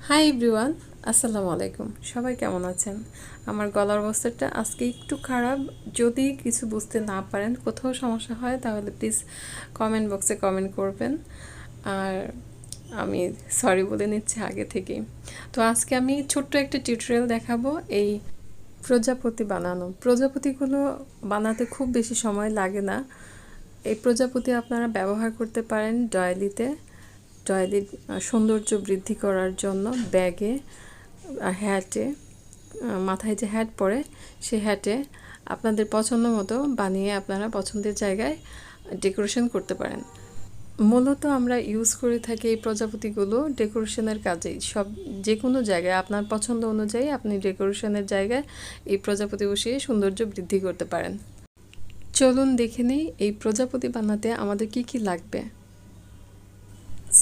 Hi everyone, আসসালামু আলাইকুম। সবাই কেমন আছেন? আমার গলার অবস্থাটা আজকে একটু খারাপ। যদি কিছু বুঝতে না পারেন, কোথাও সমস্যা হয়, তাহলে প্লিজ কমেন্ট বক্সে কমেন্ট করবেন। আর আমি সরি বলে নিচ্ছি আগে থেকেই। তো আজকে আমি ছোট্ট একটা টিউটোরিয়াল দেখাবো এই প্রজাপতি বানানো। প্রজাপতিগুলো বানাতে খুব বেশি সময় লাগে না। এই প্রজাপতি আপনারা ব্যবহার করতে পারেন ডয়েলিতে, ডয়েলির সৌন্দর্য বৃদ্ধি করার জন্য, ব্যাগে, হ্যাটে, মাথায় যে হ্যাট পরে সেই হ্যাটে আপনাদের পছন্দ মতো বানিয়ে আপনারা পছন্দের জায়গায় ডেকোরেশন করতে পারেন। মূলত আমরা ইউজ করে থাকি এই প্রজাপতিগুলো ডেকোরেশনের কাজেই। যে কোনো জায়গায় আপনার পছন্দ অনুযায়ী আপনি ডেকোরেশনের জায়গায় এই প্রজাপতি বসিয়ে সৌন্দর্য বৃদ্ধি করতে পারেন। চলুন দেখে নিই এই প্রজাপতি বানাতে আমাদের কি কি লাগবে।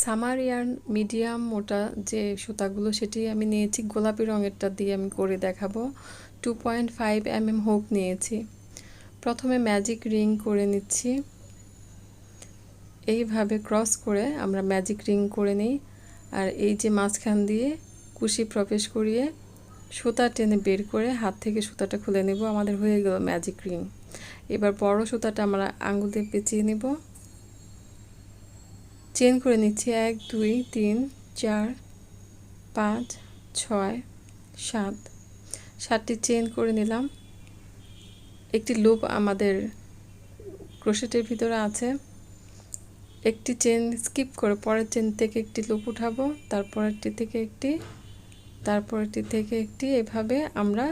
সামার ইয়ার্ন মিডিয়াম মোটা যে সুতাগুলো সেটি আমি নিয়েছি, গোলাপি রঙেরটা দিয়ে আমি করে দেখাবো। 2.5 mm হুক নিয়েছি। প্রথমে ম্যাজিক রিং করে নিচ্ছি। এইভাবে ক্রস করে আমরা ম্যাজিক রিং করে নিই। আর এই যে মাঝখান দিয়ে কুশি প্রবেশ করিয়ে সুতা টেনে বের করে হাত থেকে সুতাটা খুলে নেব। আমাদের হয়ে গেল ম্যাজিক রিং। এবার বড় সুতাটা আমরা আঙুল দিয়ে পেঁচিয়ে নেব। চেন করে নিচ্ছি 1 2 3 4 5 6 7 7টি চেন করে নিলাম। একটি লুপ আমাদের ক্রোশেটের ভিতরে আছে। একটি চেন স্কিপ করে পরের চেন থেকে একটি লুপ উঠাবো, তারপরেরটি থেকে একটি, তারপরেরটি থেকে একটি, এভাবে আমরা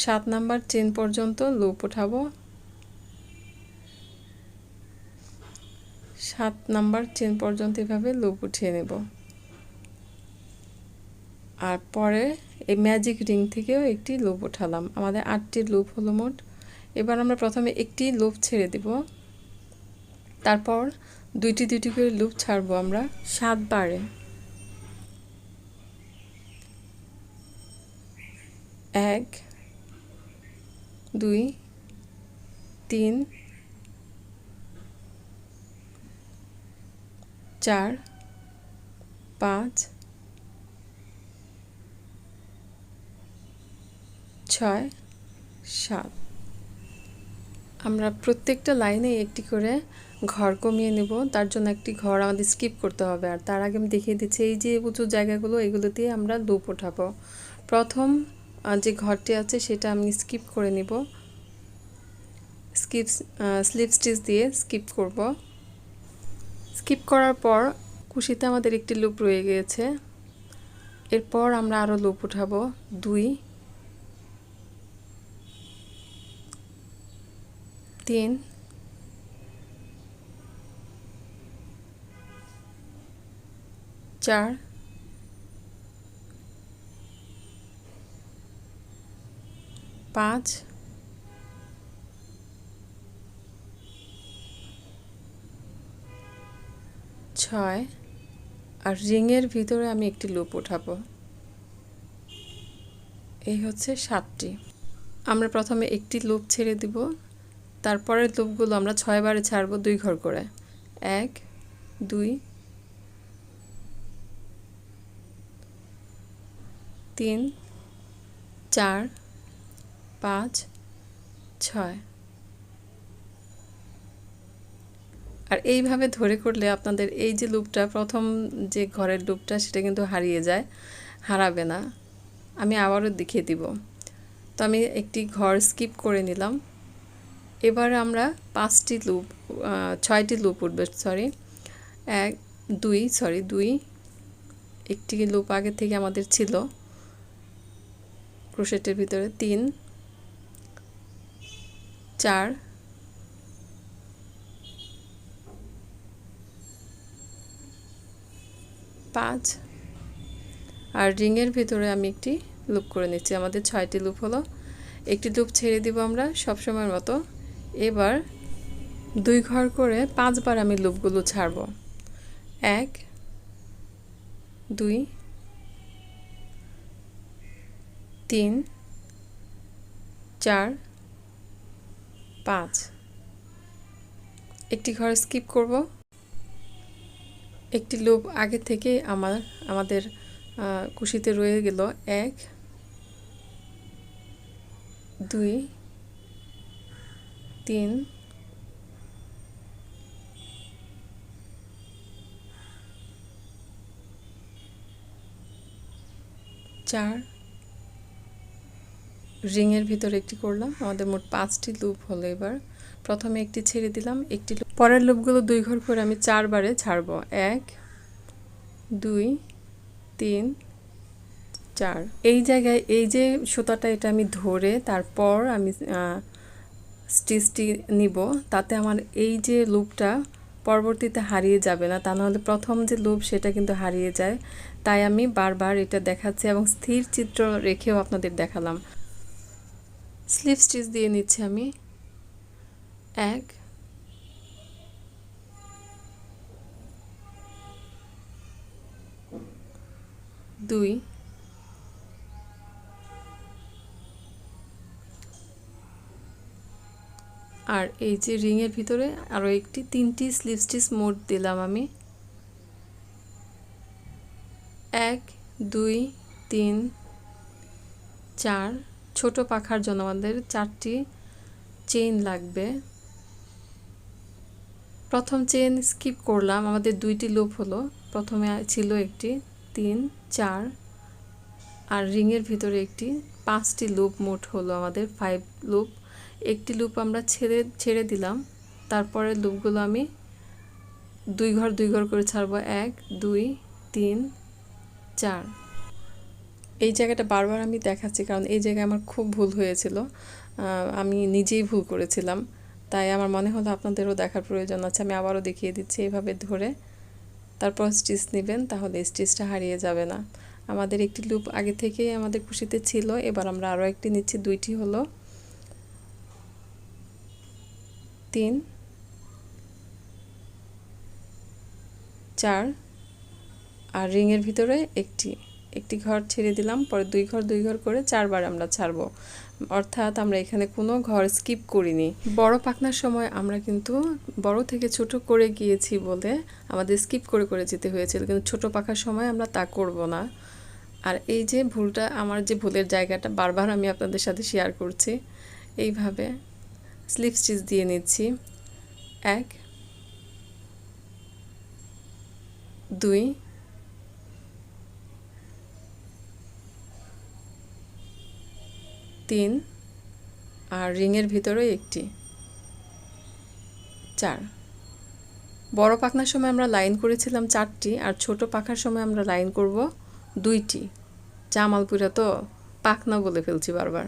7 নাম্বার চেন পর্যন্ত লুপ উঠাবো। 7 নাম্বার চেন পর্যন্ত এভাবে লুপ উঠিয়ে নেব। আর পরে এই ম্যাজিক রিং থেকেও একটি লুপ উঠালাম। আমাদের 8টি লুপ হলো মোট। এবার আমরা প্রথমে একটি লুপ ছেড়ে দেব, তারপর দুইটি দুইটি করে লুপ ছাড়বো আমরা 7 বারে। 1 2 3 4 5 6 7। আমরা প্রত্যেকটা লাইনে একটি করে ঘর কমিয়ে নেব। তার জন্য একটি ঘর আমাদের স্কিপ করতে হবে। আর তার আগে আমি দেখিয়ে দিচ্ছি এই যে উঁচু জায়গাগুলো, এগুলো দিয়ে আমরা লুপ ওঠাবো। প্রথম যে ঘরটি আছে সেটা আমি স্কিপ করে নিব। স্লিপ স্টিচ দিয়ে স্কিপ করব। স্কিপ করার পর কুশিতে আমাদের একটি লুপ রয়ে গিয়েছে। এরপর আমরা আরও লুপ উঠাবো 2 3 4 5 6 আর রিংয়ের ভিতরে আমি একটি লুপ উঠাবো। এই হচ্ছে 7টি। আমরা প্রথমে একটি লুপ ছেড়ে দিব, তারপরের লুপগুলো আমরা 6 বারে ছাড়বো 2 ঘর করে। 1 2 3 4 5 6। আর এইভাবে ধরে করলে আপনাদের এই যে লুপটা, প্রথম যে ঘরের লুপটা, সেটা কিন্তু হারিয়ে যায়, হারাবে না। আমি আবারও দেখিয়ে দিব। তো আমি একটি ঘর স্কিপ করে নিলাম। এবার আমরা 5টি লুপ 6টি লুপ উঠবে, সরি 1 2 একটি লুপ আগে থেকে আমাদের ছিল ক্রোশেটের ভিতরে। 3 4 5 আর রিংয়ের ভিতরে আমি একটি লুপ করে নিচ্ছি। আমাদের 6টি লুপ হলো। একটি লুপ ছেড়ে দিব আমরা সবসময়ের মতো। এবার 2 ঘর করে 5 বার আমি লুপগুলো ছাড়ব। 1 2 3 4 5। একটি ঘর স্কিপ করব। একটি লুপ আগে থেকে আমাদের কুশিতে রয়ে গেল 1 2 3 4 রিংয়ের ভিতরে একটি করলাম। আমাদের মোট 5টি লুপ হলো। এবার প্রথমে একটি ছেড়ে দিলাম, একটি পরের লুপগুলো 2 ঘর করে আমি 4 বারে ছাড়বো। 1 2 3 4। এই জায়গায় এই যে সুতাটা এটা আমি ধরে তারপর আমি স্টিচটি নিব, তাতে আমার এই যে লুপটা পরবর্তীতে হারিয়ে যাবে না, তা নাহলে প্রথম যে লুপ সেটা কিন্তু হারিয়ে যায়। তাই আমি বারবার এটা দেখাচ্ছি এবং স্থির চিত্র রেখেও আপনাদের দেখালাম। স্লিপ স্টিচ দিয়ে নিচ্ছি আমি। 1 2 আর এই যে রিংয়ের ভিতরে আরও একটি 3টি স্লিপ স্টিচ মোট দিলাম আমি। 1 2 3 4। ছোট পাখার জন্য আমাদের 4টি চেইন লাগবে। প্রথম চেইন স্কিপ করলাম, আমাদের 2টি লুপ হলো। প্রথমে ছিল একটি 3 4 আর রিংয়ের ভিতরে একটি 5টি লুপ মোট হলো আমাদের 5 লুপ। একটি লুপ আমরা ছেড়ে দিলাম, তারপরে লুপগুলো আমি 2 ঘর করে ছাড়বো। 1 2 3 4। এই জায়গাটা বারবার আমি দেখাচ্ছি কারণ এই জায়গায় আমার খুব ভুল হয়েছিল, আমি নিজেই ভুল করেছিলাম, তাই আমার মনে হলো আপনাদেরও দেখার প্রয়োজন আছে। আমি আবারও দেখিয়ে দিচ্ছি। এভাবে ধরে তারপর স্টিচ নেবেন, তাহলে স্টিচটা হারিয়ে যাবে না। আমাদের একটি লুপ আগে থেকেই আমাদের কুশিতে ছিল, এবার আমরা আরও একটি নিচ্ছি। 2টি হলো 3 4 আর রিংয়ের ভিতরে একটি ঘর ছেড়ে দিলাম, পরে 2 ঘর করে 4 বার আমরা ছাড়বো। অর্থাৎ আমরা এখানে কোনো ঘর স্কিপ করিনি। বড় পাখনার সময় আমরা কিন্তু বড় থেকে ছোট করে গিয়েছি বলে আমাদের স্কিপ করে যেতে হয়েছিল, কিন্তু ছোট পাখার সময় আমরা তা করব না। আর এই যে ভুলটা, আমার যে ভুলের জায়গাটা বারবার আমি আপনাদের সাথে শেয়ার করছি। এইভাবে স্লিপ স্টিচ দিয়ে নিচ্ছি। 1 2 3 আর রিংয়ের ভিতরে একটি 4। বড় পাখনার সময় আমরা লাইন করেছিলাম 4টি, আর ছোট পাখার সময় আমরা লাইন করব 2টি। জামালপুরা তো পাখনা বলে ফেলছি বারবার।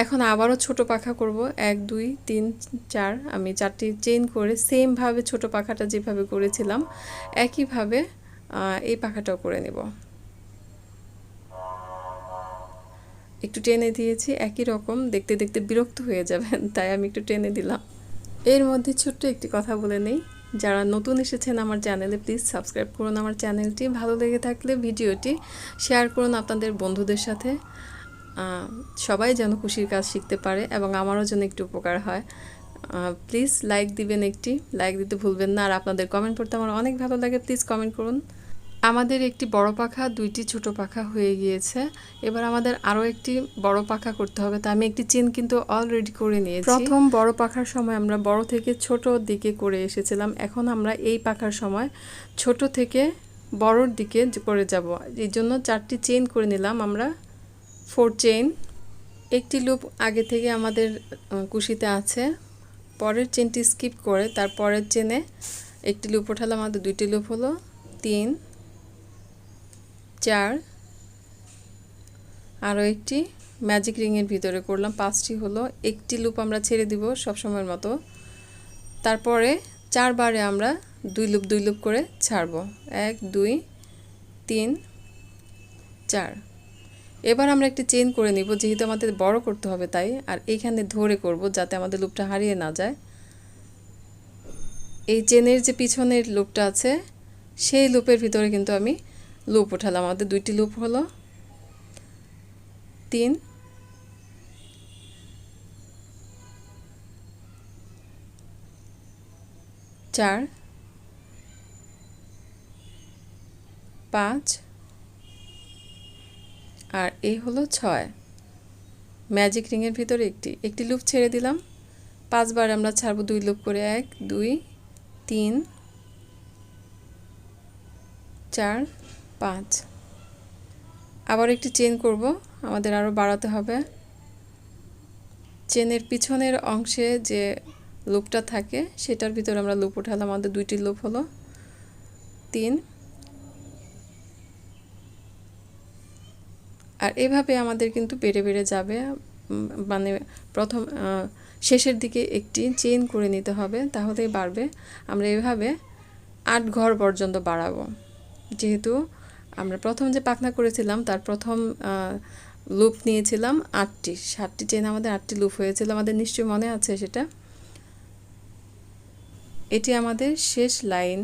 এখন আবারও ছোট পাখা করব। 1 2 3 4। আমি 4টি চেইন করে সেমভাবে ছোট পাখাটা যেভাবে করেছিলাম একইভাবে এই পাখাটাও করে নেব। একটু টেনে দিয়েছি, একই রকম দেখতে দেখতে বিরক্ত হয়ে যাবেন, তাই আমি একটু টেনে দিলাম। এর মধ্যে ছোট্ট একটি কথা বলে নেই, যারা নতুন এসেছেন আমার চ্যানেলে প্লিজ সাবস্ক্রাইব করুন আমার চ্যানেলটি। ভালো লেগে থাকলে ভিডিওটি শেয়ার করুন আপনাদের বন্ধুদের সাথে। সবাই যেন কুশির কাজ শিখতে পারে এবং আমারও যেন একটু উপকার হয়। প্লিজ লাইক দিবেন, একটি লাইক দিতে ভুলবেন না। আর আপনাদের কমেন্ট পড়তে আমার অনেক ভালো লাগে, প্লিজ কমেন্ট করুন। আমাদের একটি বড় পাখা 2টি ছোট পাখা হয়ে গিয়েছে। এবার আমাদের আরও একটি বড় পাখা করতে হবে। তা আমি একটি চেন কিন্তু অলরেডি করে নিয়েছি। প্রথম বড় পাখার সময় আমরা বড় থেকে ছোট দিকে করে এসেছিলাম, এখন আমরা এই পাখার সময় ছোট থেকে বড়র দিকে করে যাব। এই জন্য 4টি চেন করে নিলাম আমরা, 4 চেইন। একটি লুপ আগে থেকে আমাদের কুশিতে আছে, পরের চেনটি স্কিপ করে তারপরের চেনে একটি লুপ ওঠালাম। আমাদের 2টি লুপ হলো 3 4 আরও একটি ম্যাজিক রিংয়ের ভিতরে করলাম। 5টি হলো। একটি লুপ আমরা ছেড়ে দিব সবসময়ের মতো, তারপরে 4 বারে আমরা 2 লুপ করে ছাড়ব। 1 2 3 4। এবার আমরা একটি চেইন করে নিব, যেহেতু আমাদের বড় করতে হবে তাই। আর এইখানে ধরে করব যাতে আমাদের লুপটা হারিয়ে না যায়। এই চেনের যে পিছনের লুপটা আছে সেই লুপের ভিতরে কিন্তু আমি লুপ উঠালাম। আমাদের 2টি লুপ হলো 3 4 5 আর এই হলো 6 ম্যাজিক রিংয়ের ভিতরে একটি লুপ ছেড়ে দিলাম 5 বার আমরা ছাড়বো 2 লুপ করে 1 2 3 4 5 আবার একটি চেইন করব আমাদের আরো বাড়াতে হবে চেনের পিছনের অংশে যে লুপটা থাকে সেটার ভিতরে আমরা লুপ উঠালাম আমাদের দুইটি লুপ হলো 3 আর এভাবে আমাদের কিন্তু বেড়ে বেড়ে যাবে মানে প্রথম শেষের দিকে একটি চেইন করে নিতে হবে তাহলেই বাড়বে আমরা এভাবে 8 ঘর পর্যন্ত বাড়াবো যেহেতু আমরা প্রথম যে পাখনা করেছিলাম তার প্রথম লুপ নিয়েছিলাম 8টি 7টি চেইন আমাদের 8টি লুপ হয়েছিল আমাদের নিশ্চয়ই মনে আছে সেটা এটি আমাদের শেষ লাইন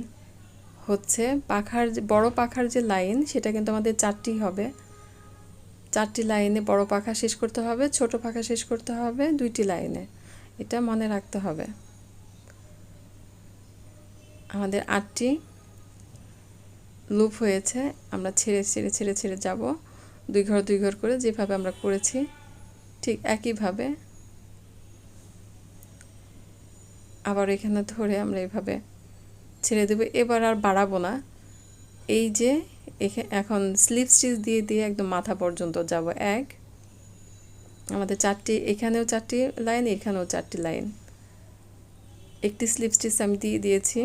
হচ্ছে পাখার বড় পাখার যে লাইন সেটা কিন্তু আমাদের 4টি হবে 4টি লাইনে বড় পাখা শেষ করতে হবে ছোট পাখা শেষ করতে হবে 2টি লাইনে এটা মনে রাখতে হবে আমাদের 8টি লুপ হয়েছে আমরা ছেড়ে ছেড়ে ছেড়ে ছেড়ে যাব 2 ঘর করে যেভাবে আমরা করেছি ঠিক একইভাবে আবার এখানে ধরে আমরা এভাবে ছেড়ে দেব এবার আর বাড়াবো না এই যে এখন স্লিপ স্টিচ দিয়ে দিয়ে একদম মাথা পর্যন্ত যাব 1 আমাদের 4টি এখানেও 4টি লাইন এখানেও 4টি লাইন একটি স্লিপ স্টিচ আমি দিয়ে দিয়েছি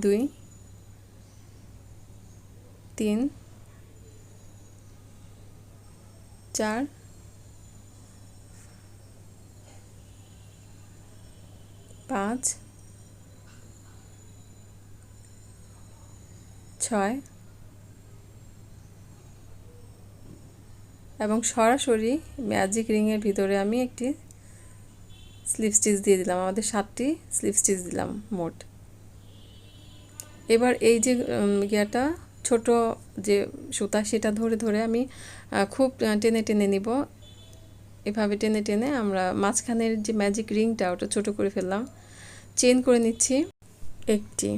2 3 4 5 6 এবং সরাসরি ম্যাজিক রিংয়ের ভিতরে আমি একটি স্লিপ স্টিচ দিয়ে দিলাম আমাদের 7টি স্লিপ স্টিচ দিলাম মোট এবার এই যে গিয়াটা ছোট যে সুতা সেটা ধরে ধরে আমি খুব টেনে টেনে নিব এভাবে টেনে টেনে আমরা মাঝখানের যে ম্যাজিক রিংটা ওটা ছোট করে ফেললাম চেইন করে নিচ্ছি একটি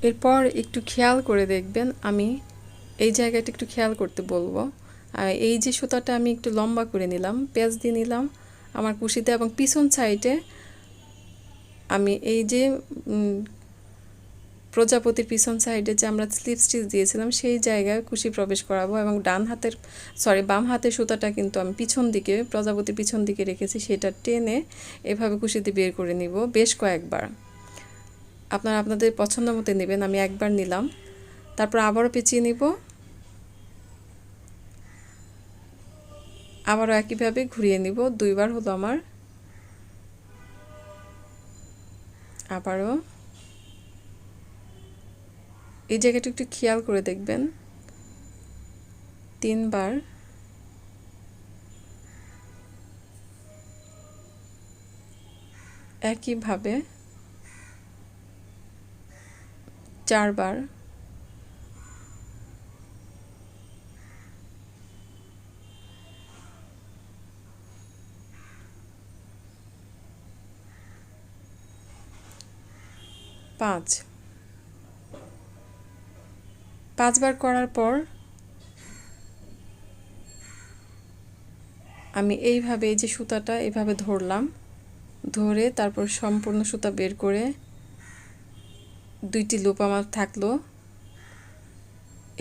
এরপর একটু খেয়াল করে দেখবেন আমি এই জায়গাটা একটু খেয়াল করতে বলবো এই যে সুতাটা আমি একটু লম্বা করে নিলাম পেঁচ দিয়ে নিলাম আমার কুশিতে এবং পিছন সাইডে আমি এই যে প্রজাপতির পিছন সাইডে যে আমরা স্লিপ স্টিচ দিয়েছিলাম সেই জায়গায় কুশি প্রবেশ করাবো এবং বাম হাতের সুতাটা কিন্তু আমি পিছন দিকে প্রজাপতির পিছন দিকে রেখেছি সেটা টেনে এভাবে কুশিতে বের করে নিব বেশ কয়েকবার আপনারা আপনাদের পছন্দ মতো নেবেন আমি একবার নিলাম তারপর আবারও পেঁচিয়ে নিব আবারও একইভাবে ঘুরিয়ে নিব 2 বার হলো আমার আবারও এই জায়গাটা একটু খেয়াল করে দেখবেন 3 বার একইভাবে 4 বার 5 বার করার পর আমি এইভাবে এই যে সুতাটা এভাবে ধরলাম ধরে তারপর সম্পূর্ণ সুতা বের করে 2টি লুপ আমার থাকলো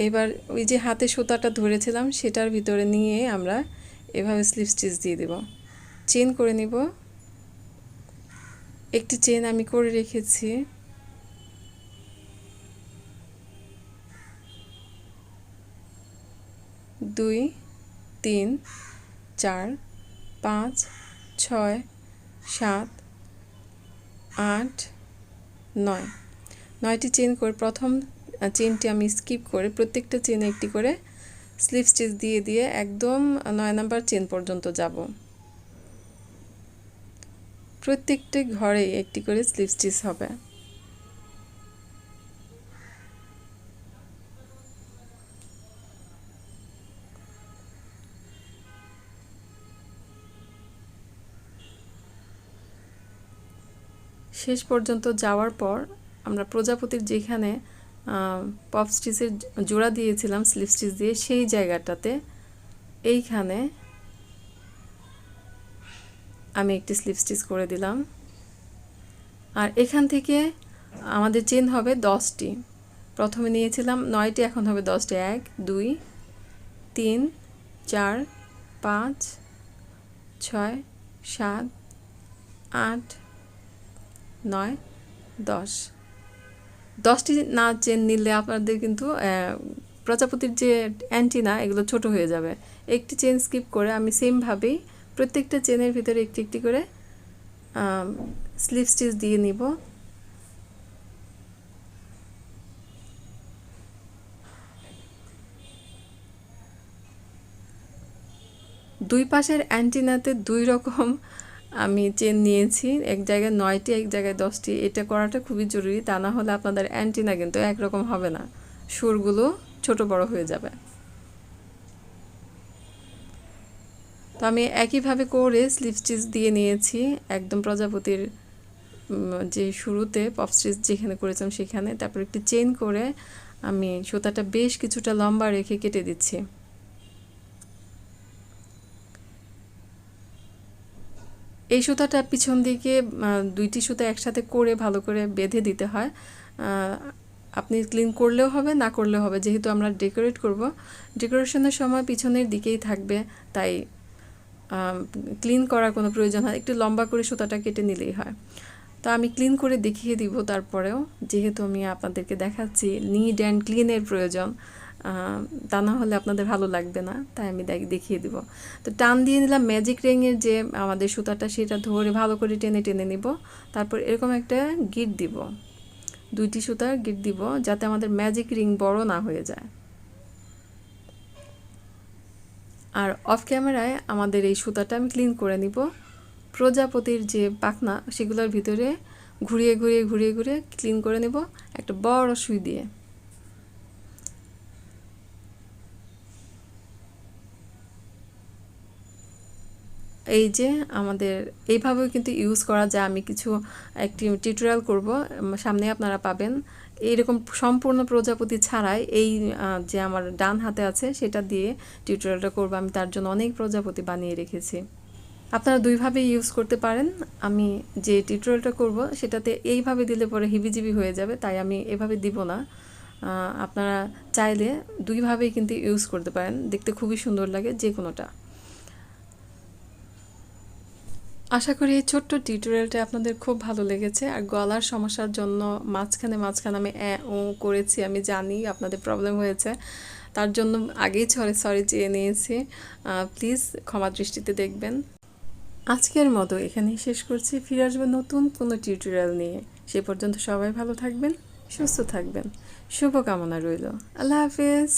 এবার ওই যে হাতে সুতাটা ধরেছিলাম সেটার ভিতরে নিয়ে আমরা এভাবে স্লিপ স্টিচ দিয়ে দেব চেইন করে নিব একটি চেইন আমি করে রেখেছি দুই 3 4 5 6 7 8 9 9টি চেইন করে প্রথম চেইনটি আমি স্কিপ করে প্রত্যেকটা চেইনে একটি করে স্লিপ স্টিচ দিয়ে দিয়ে একদম 9 নাম্বার চেইন পর্যন্ত যাব প্রত্যেকটি ঘরে একটি করে স্লিপ স্টিচ হবে শেষ পর্যন্ত যাওয়ার পর আমরা প্রজাপতির যেখানে পপ স্টিচের জোড়া দিয়েছিলাম স্লিপ স্টিচ দিয়ে সেই জায়গাটাতে এইখানে আমি একটি স্লিপ স্টিচ করে দিলাম। আর এখান থেকে আমাদের চেন হবে 10টি। প্রথমে নিয়েছিলাম 9টি, এখন হবে 10টি। 1 2 3 4 5 6 7 8 9 10। 10টি না চেন নিলে আপনাদের কিন্তু প্রজাপতির যে অ্যান্টিনা এগুলো ছোট হয়ে যাবে। একটি চেন স্কিপ করে আমি সেমভাবেই প্রত্যেকটা চেনের ভিতরে একটি একটি করে স্লিপ স্টিচ দিয়ে নিব। দুই পাশের অ্যান্টিনাতে দুই রকম আমি চেন নিয়েছি, এক জায়গায় 9টি, এক জায়গায় 10টি। এটা করাটা খুবই জরুরি, তা না হলে আপনাদের অ্যান্টিনা কিন্তু একরকম হবে না, সুরগুলো ছোট বড় হয়ে যাবে। তো আমি একইভাবে করে স্লিপ স্টিচ দিয়ে নিয়েছি একদম প্রজাপতির যে শুরুতে পপ স্টিচ যেখানে করেছিলাম সেখানে। তারপর একটি চেন করে আমি সুতাটা বেশ কিছুটা লম্বা রেখে কেটে দিচ্ছি। এই সুতাটা পিছন দিকে 2টি সুতা একসাথে করে ভালো করে বেঁধে দিতে হয়। আপনি ক্লিন করলেও হবে, না করলেও হবে, যেহেতু আমরা ডেকোরেট করব, ডেকোরেশনের সময় পিছনের দিকেই থাকবে, তাই ক্লিন করার কোনো প্রয়োজন হয়, একটু লম্বা করে সুতাটা কেটে নিলেই হয়। তো আমি ক্লিন করে দেখিয়ে দিব, তারপরেও যেহেতু আমি আপনাদেরকে দেখাচ্ছি নিড অ্যান্ড ক্লিনের প্রয়োজন, তা না হলে আপনাদের ভালো লাগবে না, তাই আমি দেখিয়ে দিব। তো টান দিয়ে নিলাম ম্যাজিক রিংয়ের যে আমাদের সুতাটা, সেটা ধরে ভালো করে টেনে টেনে নিব। তারপর এরকম একটা গিট দিব, 2টি সুতার গিট দিব, যাতে আমাদের ম্যাজিক রিং বড় না হয়ে যায়। আর অফ ক্যামেরায় আমাদের এই সুতাটা আমি ক্লিন করে নিব। প্রজাপতির যে পাখনা সেগুলোর ভিতরে ঘুরিয়ে ঘুরিয়ে ঘুরিয়ে ঘুরিয়ে ক্লিন করে নেব একটা বড় সুই দিয়ে। এই যে আমাদের এইভাবেও কিন্তু ইউজ করা যায়। আমি একটি টিউটোরিয়াল করব, সামনে আপনারা পাবেন। এইরকম সম্পূর্ণ প্রজাপতি ছাড়াই এই যে আমার ডান হাতে আছে সেটা দিয়ে টিউটোরিয়ালটা করব। আমি তার জন্য অনেক প্রজাপতি বানিয়ে রেখেছি। আপনারা দুইভাবে ইউজ করতে পারেন। আমি যে টিউটোরিয়ালটা করব সেটাতে এইভাবে দিলে পরে হিবিজিবি হয়ে যাবে, তাই আমি এভাবে দিব না। আপনারা চাইলে দুইভাবেই কিন্তু ইউজ করতে পারেন, দেখতে খুবই সুন্দর লাগে যে কোনোটা। আশা করি এই ছোট্ট টিউটোরিয়ালটা আপনাদের খুব ভালো লেগেছে। আর গলার সমস্যার জন্য মাঝখানে আমি ও করেছি, আমি জানি আপনাদের প্রবলেম হয়েছে, তার জন্য আগেই সরি চেয়ে নিয়েছি, প্লিজ ক্ষমা দৃষ্টিতে দেখবেন। আজকের মতো এখানেই শেষ করছি, ফিরে আসবো নতুন কোনো টিউটোরিয়াল নিয়ে। সে পর্যন্ত সবাই ভালো থাকবেন, সুস্থ থাকবেন, শুভকামনা রইল। আল্লাহ হাফেজ।